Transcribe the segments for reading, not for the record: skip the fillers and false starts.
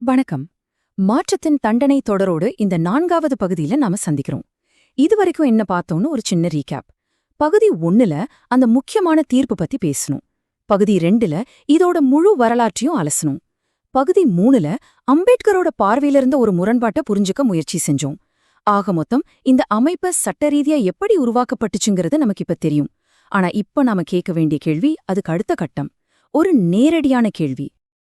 வணக்கம். மாற்றத்தின் தண்டனை தொடரோடு இந்த 4வது பகுதியில நாம சந்திக்கிறோம். இதுவரைக்கும் என்ன பார்த்தோம்னு ஒரு சின்ன ரீகேப். பகுதி 1ல அந்த முக்கியமான தீர்ப்பு பத்தி பேசணும். பகுதி 2ல இதோட முழு வரலாற்றையும் அலசணும். பகுதி 3ல அம்பேத்கரோட பார்வையிலிருந்த ஒரு முரண்பாட்டை புரிஞ்சுக்க முயற்சி செஞ்சோம். ஆக மொத்தம் இந்த அமைப்பு சட்டரீதியா எப்படி உருவாக்கப்பட்டுச்சுங்கிறது நமக்கு இப்ப தெரியும். ஆனா இப்ப நாம கேட்க வேண்டிய கேள்வி அதுக்கு அடுத்த கட்டம். ஒரு நேரடியான கேள்வி.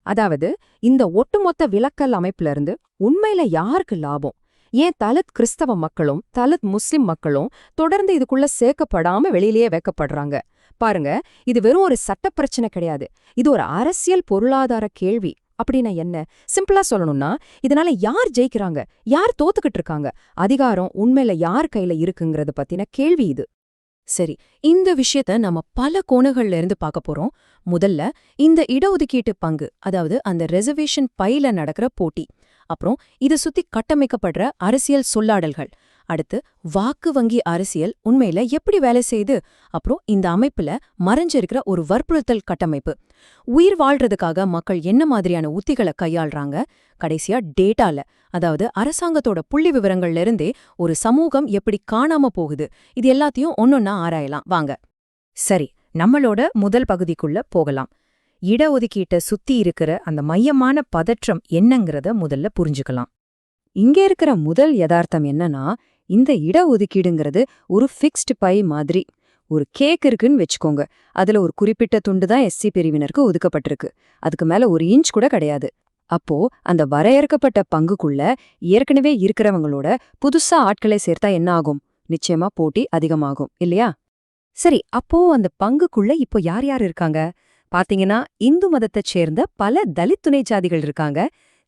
அதாவது இந்த ஒட்டுமொத்த விலக்கல் அமைப்புல இருந்து உண்மையில யாருக்கு லாபம்? ஏன் தலித் கிறிஸ்தவ மக்களும் தலித் முஸ்லிம் மக்களும் தொடர்ந்து இதுக்குள்ள சேர்க்கப்படாம வெளியிலேயே வைக்கப்படுறாங்க? பாருங்க, இது வெறும் ஒரு சட்ட பிரச்சனை கிடையாது. இது ஒரு அரசியல் பொருளாதார கேள்வி. அப்படின்னா என்ன? சிம்பிளா சொல்லணும்னா, இதனால யார் ஜெயிக்கிறாங்க, யார் தோத்துக்கிட்டு இருக்காங்க, அதிகாரம் உண்மையில யார் கையில இருக்குங்கிறத பத்தின கேள்வி இது. சரி, இந்த விஷயத்த நம்ம பல கோணங்கள்ல இருந்து பார்க்க போறோம். முதல்ல இந்த இடஒதுக்கீட்டு பங்கு, அதாவது அந்த ரிசர்வேஷன் பையில நடக்கிற போட்டி. அப்புறம் இதை சுத்தி கட்டமைக்கப்படுற அரசியல் சொல்லாடல்கள். அடுத்து வாக்கு வங்கி அரசியல் உண்மையில எப்படி வேலை செய்யுது. அப்புறம் இந்த அமைப்புல மறைஞ்சிருக்கிற ஒரு வற்புறுத்தல் கட்டமைப்பு. உயிர் வாழ்றதுக்காக மக்கள் என்ன மாதிரியான உத்திகளை கையாள்றாங்க. கடைசியா டேட்டால, அதாவது அரசாங்கத்தோட புள்ளி விவரங்கள்ல இருந்தே ஒரு சமூகம் எப்படி காணாம போகுது. இது எல்லாத்தையும் ஒன்னொன்னா ஆராயலாம் வாங்க. சரி, நம்மளோட முதல் பகுதிக்குள்ள போகலாம். இடஒதுக்கீட்டை சுத்தி இருக்கிற அந்த மையமான பதற்றம் என்னங்கிறத முதல்ல புரிஞ்சுக்கலாம். இங்க இருக்கிற முதல் யதார்த்தம் என்னன்னா, இந்த இடஒதுக்கீடுங்கிறது ஒரு ஃபிக்ஸ்டு பை மாதிரி. ஒரு கேக் இருக்குன்னு வச்சுக்கோங்க. அதுல ஒரு குறிப்பிட்ட துண்டு தான் எஸ்சி பிரிவினருக்கு ஒதுக்கப்பட்டிருக்கு. அதுக்கு மேல ஒரு இன்ச் கூட கிடையாது. அப்போ அந்த வரையறுக்கப்பட்ட பங்குக்குள்ள ஏற்கனவே இருக்கிறவங்களோட புதுசா ஆட்களை சேர்த்தா என்ன ஆகும்? நிச்சயமா போட்டி அதிகமாகும், இல்லையா? சரி, அப்போ அந்த பங்குக்குள்ள இப்போ யார் யார் இருக்காங்க? பாத்தீங்கன்னா, இந்து மதத்தைச் சேர்ந்த பல தலித் துணை ஜாதிகள் இருக்காங்க.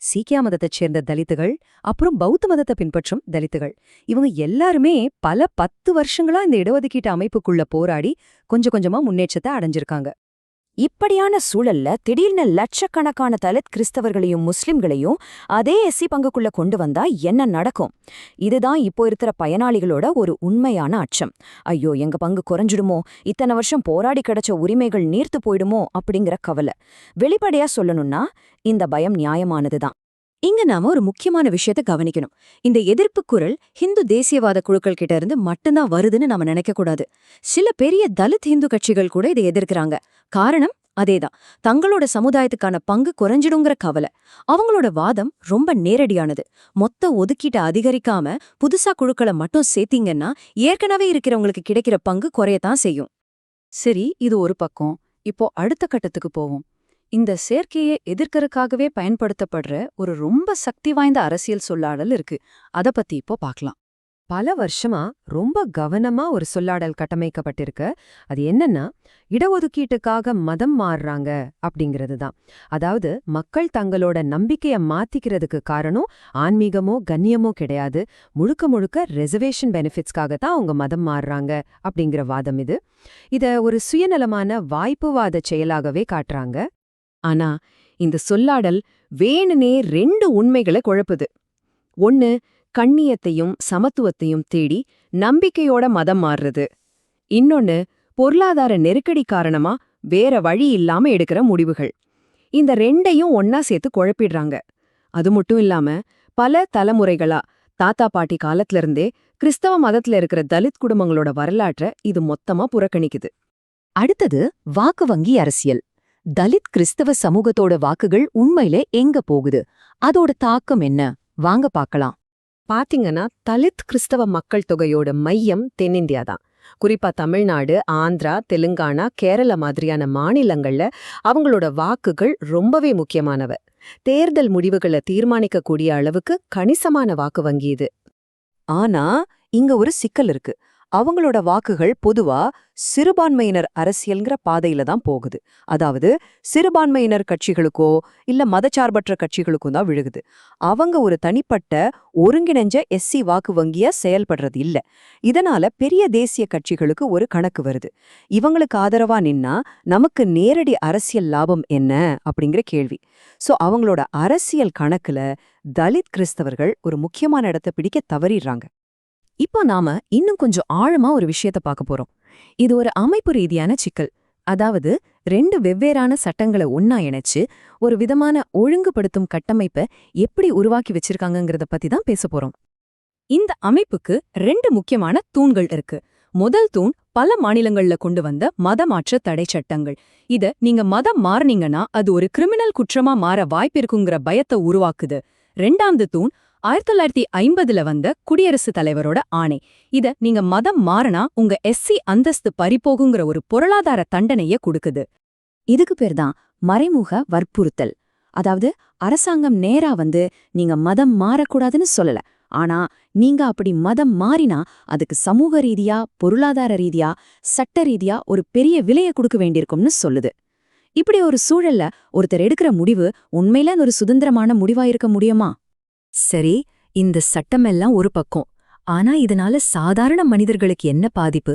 சீக்கியா மதத்தைச் சேர்ந்த தலித்துகள், அப்புறம் பௌத்த மதத்தை பின்பற்றும் தலித்துகள். இவங்க எல்லாருமே பல 10 வருஷங்களா இந்த இடஒதுக்கீட்டு அமைப்புக்குள்ள போராடி கொஞ்சம் கொஞ்சமா முன்னேற்றத்தை அடைஞ்சிருக்காங்க. இப்படியான சூழல்ல திடீர்னு லட்சக்கணக்கான தலித் கிறிஸ்தவர்களையும் முஸ்லிம்களையும் அதே எஸ்சி பங்குக்குள்ள கொண்டு வந்தா என்ன நடக்கும்? இதுதான் இப்போ இருக்கிற பயனாளிகளோட ஒரு உண்மையான அச்சம். ஐயோ, எங்க பங்கு குறைஞ்சிடுமோ, இத்தனை வருஷம் போராடி கிடைச்ச உரிமைகள் நீர்த்து போயிடுமோ அப்படிங்கிற கவலை. வெளிப்படையா சொல்லணும்னா இந்த பயம் நியாயமானதுதான். இங்க நாம ஒரு முக்கியமான விஷயத்தை கவனிக்கணும். இந்த எதிர்ப்பு குரல் ஹிந்து தேசியவாத குழுக்கள் கிட்ட இருந்து மட்டும்தான் வருதுன்னு நாம நினைக்க கூடாது. சில பெரிய தலித் ஹிந்து கட்சிகள் கூட இதை எதிர்க்கிறாங்க. காரணம் அதேதான், தங்களோட சமுதாயத்துக்கான பங்கு குறைஞ்சிடுங்கிற கவலை. அவங்களோட வாதம் ரொம்ப நேரடியானது. மொத்த ஒதுக்கீட்டை அதிகரிக்காம புதுசா குழுக்களை மட்டும் சேர்த்தீங்கன்னா ஏற்கனவே இருக்கிறவங்களுக்கு கிடைக்கிற பங்கு குறையத்தான் செய்யும். சரி, இது ஒரு பக்கம். இப்போ அடுத்த கட்டத்துக்கு போவோம். இந்த சேர்க்கையை எதிர்க்கறதுக்காகவே பயன்படுத்தப்படுற ஒரு ரொம்ப சக்தி வாய்ந்த அரசியல் சொல்லாடல் இருக்கு. அத பத்தி இப்போ பார்க்கலாம். பல வருஷமா ரொம்ப கவனமா ஒரு சொல்லாடல் கட்டமைக்கப்பட்டிருக்கு. அது என்னன்னா, இடஒதுக்கீட்டுக்காக மதம் மாறுறாங்க அப்படிங்கிறது தான். அதாவது மக்கள் தங்களோட நம்பிக்கைய மாத்திக்கிறதுக்கு காரணம் ஆன்மீகமோ கண்ணியமோ கிடையாது, முழுக்க முழுக்க ரிசர்வேஷன் பெனிஃபிட்ஸ்க்காக தான் அவங்க மதம் மாறுறாங்க அப்படிங்கிற வாதம் இது. இத ஒரு சுயநலமான வாய்ப்புவாத செயலாகவே காட்டுறாங்க. ஆனா இந்த சொல்லாடல் வேணுனே 2 உண்மைகளை குழப்புது. ஒன்னு, கண்ணியத்தையும் சமத்துவத்தையும் தேடி நம்பிக்கையோட மதம் மாறுறது. இன்னொன்னு, பொருளாதார நெருக்கடி காரணமா வேற வழி இல்லாம எடுக்கிற முடிவுகள். இந்த 2ஐயும் ஒன்னா சேர்த்து குழப்பிடுறாங்க. அது மட்டும் இல்லாம பல தலைமுறைகளா, தாத்தா பாட்டி காலத்துல இருந்தே கிறிஸ்தவ மதத்துல இருக்கிற தலித் குடும்பங்களோட வரலாற்றை இது மொத்தமா புறக்கணிக்குது. அடுத்தது வாக்கு வங்கி அரசியல். தலித் கிறிஸ்தவ சமூகத்தோட வாக்குகள் உண்மையில எங்க போகுது? அதோட தாக்கம் என்ன? வாங்க பார்க்கலாம். பாத்தீங்கன்னா, தலித் கிறிஸ்தவ மக்கள் தொகையோட மையம் தென்னிந்தியா தான். குறிப்பா தமிழ்நாடு, ஆந்திரா, தெலுங்கானா, கேரளா மாதிரியான மாநிலங்கள்ல அவங்களோட வாக்குகள் ரொம்பவே முக்கியமானவ. தேர்தல் முடிவுகளை தீர்மானிக்கக்கூடிய அளவுக்கு கணிசமான வாக்கு வங்கி இது. ஆனா இங்க ஒரு சிக்கல் இருக்கு. அவங்களோட வாக்குகள் பொதுவா சிறுபான்மையினர் அரசியல்ங்கிற பாதையில தான் போகுது. அதாவது சிறுபான்மையினர் கட்சிகளுக்கோ இல்ல மதச்சார்பற்ற கட்சிகளுக்கும் தான் விழுகுது. அவங்க ஒரு தனிப்பட்ட ஒருங்கிணைஞ்ச எஸ்சி வாக்கு வங்கியா செயல்படுறது இல்ல. இதனால பெரிய தேசிய கட்சிகளுக்கு ஒரு கணக்கு வருது. இவங்களுக்கு ஆதரவா நின்னா நமக்கு நேரடி அரசியல் லாபம் என்ன அப்படிங்கிற கேள்வி. சோ அவங்களோட அரசியல் கணக்குல தலித் கிறிஸ்தவர்கள் ஒரு முக்கியமான இடத்தை பிடிக்க தவறிடுறாங்க. இப்போ நாம இன்னும் கொஞ்சம் ஆழமா ஒரு விஷயத்த பார்க்க போறோம். இது ஒரு அமைப்பு ரீதியான சிக்கல். அதாவது ரெண்டு வெவ்வேறான சட்டங்களை ஒன்னா இணைச்சு ஒரு விதமான ஒழுங்குபடுத்தும் கட்டமைப்பை எப்படி உருவாக்கி வச்சிருக்காங்கங்கறத பத்தி தான் பேச போறோம். இந்த அமைப்புக்கு ரெண்டு முக்கியமான தூண்கள் இருக்கு. முதல் தூண் பல மாநிலங்கள்ல கொண்டு வந்த மதமாற்ற தடை சட்டங்கள். நீங்க மதம் மாறுனீங்கன்னா அது ஒரு கிரிமினல் குற்றமா மாற வாய்ப்பிருக்குங்கிற பயத்தை உருவாக்குது. ரெண்டாவது தூண் 1950ல வந்த குடியரசுத் தலைவரோட ஆணை. நீங்க மதம் மாறினா உங்க எஸ்சி அந்தஸ்து பறிபோகுங்கிற ஒரு பொருளாதார தண்டனைய கொடுக்குது. இதுக்கு பேர்தான் மறைமுக வற்புறுத்தல். அதாவது அரசாங்கம் நேரா நீங்க மதம் மாறக்கூடாதுன்னு சொல்லல, ஆனா நீங்க அப்படி மதம் மாறினா அதுக்கு சமூக ரீதியா, பொருளாதார ரீதியா, சட்ட ரீதியா ஒரு பெரிய விலையை கொடுக்க வேண்டியிருக்கும்னு சொல்லுது. இப்படி ஒரு சூழல்ல ஒருத்தர் எடுக்கிற முடிவு உண்மையில ஒரு சுதந்திரமான முடிவா இருக்க முடியுமா? சரி, இந்த சட்டமெல்லாம் ஒரு பக்கம். ஆனா இதனால சாதாரண மனிதர்களுக்கு என்ன பாதிப்பு?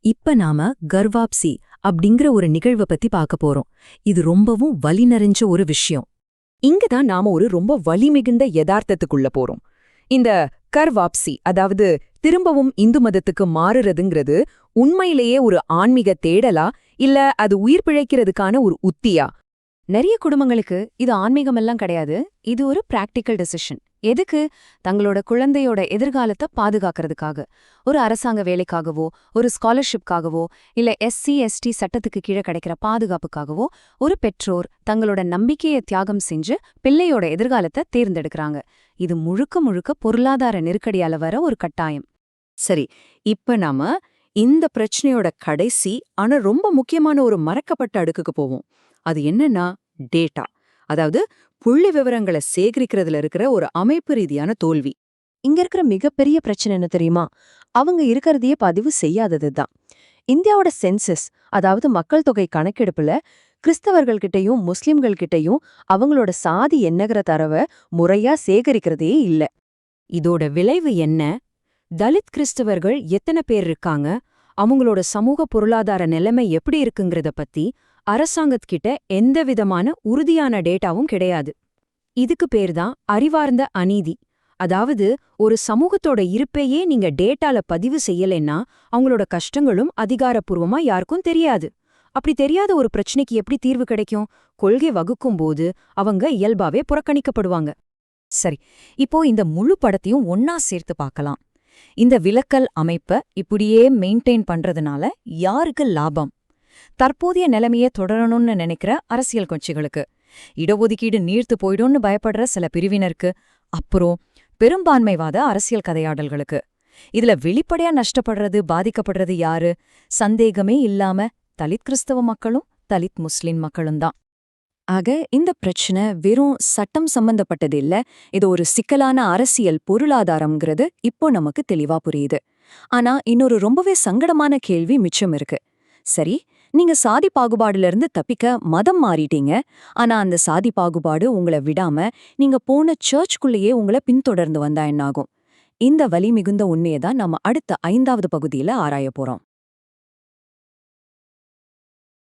இப்ப நாம கர்வாப்சி அப்படிங்கிற ஒரு நிகழ்வை பத்தி பார்க்க போறோம். இது ரொம்பவும் வலி நிறைஞ்ச ஒரு விஷயம். இங்கதான் நாம ஒரு ரொம்ப வலி மிகுந்த யதார்த்தத்துக்குள்ள போறோம். இந்த கர்வாப்சி, அதாவது திரும்பவும் இந்து மதத்துக்கு மாறுறதுங்கிறது உண்மையிலேயே ஒரு ஆன்மீக தேடலா, இல்ல அது உயிர் பிழைக்கிறதுக்கான ஒரு உத்தியா? நிறைய குடும்பங்களுக்கு இது ஆன்மீகமெல்லாம் கிடையாது. இது ஒரு பிராக்டிக்கல் டெசிஷன். எதுக்கு? தங்களோட குழந்தையோட எதிர்காலத்தை பாதுகாக்கிறதுக்காக. ஒரு அரசாங்க வேலைக்காகவோ, ஒரு ஸ்காலர்ஷிப்காகவோ, இல்ல எஸ்சி எஸ்டி சட்டத்துக்கு கீழே கிடைக்கிற பாதுகாப்புக்காகவோ ஒரு பெற்றோர் தங்களோட நம்பிக்கையை தியாகம் செஞ்சு பிள்ளையோட எதிர்காலத்தை தேர்ந்தெடுக்கிறாங்க. இது முழுக்க முழுக்க பொருளாதார நெருக்கடியால வர ஒரு கட்டாயம். சரி, இப்ப நாம இந்த பிரச்சனையோட கடைசி ஆனா ரொம்ப முக்கியமான ஒரு மறக்கப்பட்ட அடுக்குக்கு போவோம். அது என்னன்னா டேட்டா. அதாவது புள்ளி விவரங்களை சேகரிக்கிறதுல இருக்கிற ஒரு அமைப்பு ரீதியான தோல்வி. இங்க இருக்கிற மிகப்பெரிய பிரச்சனை என்ன தெரியுமா? அவங்க இருக்கிறதையே பதிவு செய்யாததுதான். இந்தியாவோட சென்சஸ், அதாவது மக்கள் தொகை கணக்கெடுப்புல கிறிஸ்தவர்கள்கிட்டயும் முஸ்லிம்கள்கிட்டயும் அவங்களோட சாதி என்னங்கிற தரவை முறையா சேகரிக்கிறதே இல்ல. இதோட விளைவு என்ன? தலித் கிறிஸ்தவர்கள் எத்தனை பேர் இருக்காங்க, அவங்களோட சமூக பொருளாதார நிலைமை எப்படி இருக்குங்கிறத பத்தி அரசாங்கத்துக்கிட்ட எந்த விதமான உறுதியான டேட்டாவும் கிடையாது. இதுக்கு பேர்தான் அறிவார்ந்த அநீதி. அதாவது ஒரு சமூகத்தோட இருப்பையே நீங்க டேட்டால பதிவு செய்யலைன்னா அவங்களோட கஷ்டங்களும் அதிகாரப்பூர்வமா யாருக்கும் தெரியாது. அப்படி தெரியாத ஒரு பிரச்சனைக்கு எப்படி தீர்வு கிடைக்கும்? கொள்கை வகுக்கும் போது அவங்க இயல்பாவே புறக்கணிக்கப்படுவாங்க. சரி, இப்போ இந்த முழு படத்தையும் ஒன்னா சேர்த்து பார்க்கலாம். இந்த விலக்கல் அமைப்பை இப்படியே மெயின்டைன் பண்றதுனால யாருக்கு லாபம்? தற்போதைய நிலைமையே தொடரணும்னு நினைக்கிற அரசியல் கட்சிகளுக்கு, இடஒதுக்கீடு நீர்த்து போயிடும்னு பயப்படுற சில பிரிவினருக்கு, அப்புறம் பெரும்பான்மைவாத அரசியல் கதையாடல்களுக்கு. இதுல வெளிப்படையா நஷ்டப்படுறது, பாதிக்கப்படுறது யாரு? சந்தேகமே இல்லாம தலித் கிறிஸ்தவ மக்களும் தலித் முஸ்லிம் மக்களும் தான். ஆக இந்த பிரச்சனை வெறும் சட்டம் சம்பந்தப்பட்டது இல்ல, இது ஒரு சிக்கலான அரசியல் பொருளாதாரம்ங்கிறது இப்போ நமக்கு தெளிவா புரியுது. ஆனா இன்னொரு ரொம்பவே சங்கடமான கேள்வி மிச்சம் இருக்கு. சரி, நீங்க சாதி பாகுபாடுல இருந்து தப்பிக்க மதம் மாறிட்டீங்க. ஆனா அந்த சாதி பாகுபாடு உங்களை விடாம நீங்க போன சர்ச்சுக்குள்ளேயே உங்களை பின்தொடர்ந்து வந்தா என்னாகும்? இந்த வலி மிகுந்த உண்மையை தான் நம்ம அடுத்த 5வது பகுதியில ஆராய போறோம்.